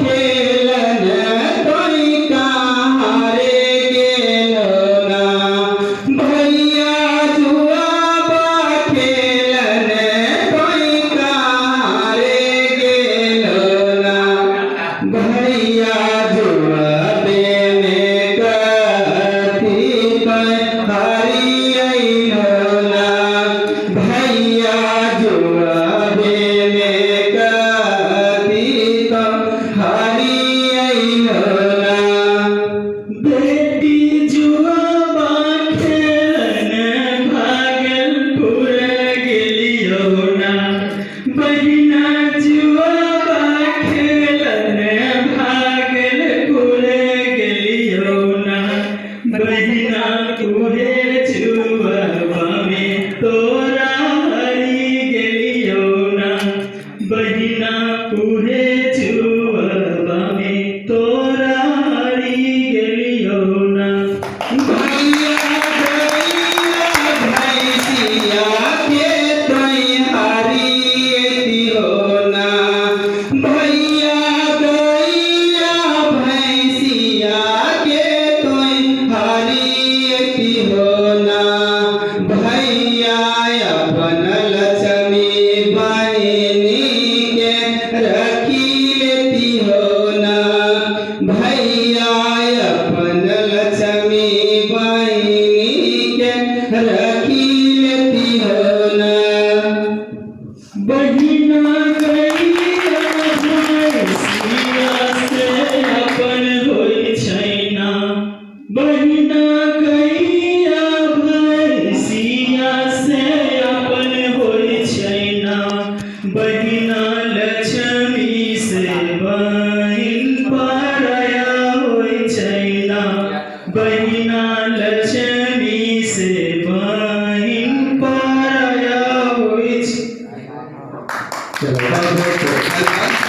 खेलन तोई कहाँ रे गेलो ना भैया जुआबा खेलन तोई कहाँ रे गेलो ना भैया जुआबे में कथी हरी अइलो ना भैया जुआबे में कथी हरी अइलो ना बेटी जुआबा खेलन भागलपुर गेलियो ना बहिना जुआबा खेलन भागलपुर गेलियो ना बहिना तुहे जुआबा में तोरा हरी गेलियो ना बहिना तुहे जुआबा में तोरा हरी गेलियो ना भैया गैया भैंसिया के तोई हरी अइलो ना भैया गैया भैंसिया के तोई हरी अइलो ना भैया अपन लक्ष्मी बहिनी के रखी लेती हो ना भैया अपन लक्ष्मी बहिनी के रखी लेती हो ना बहिना गैया भैंसिया से अपन होई छैना बहिना गैया भैंसिया से अपन होई छैना बहिना लक्ष्मी से बहिन पराया होई छैना बहिना लक्ष्मी से बहिन पराया होई चलो बहुत बहुत धन्यवाद।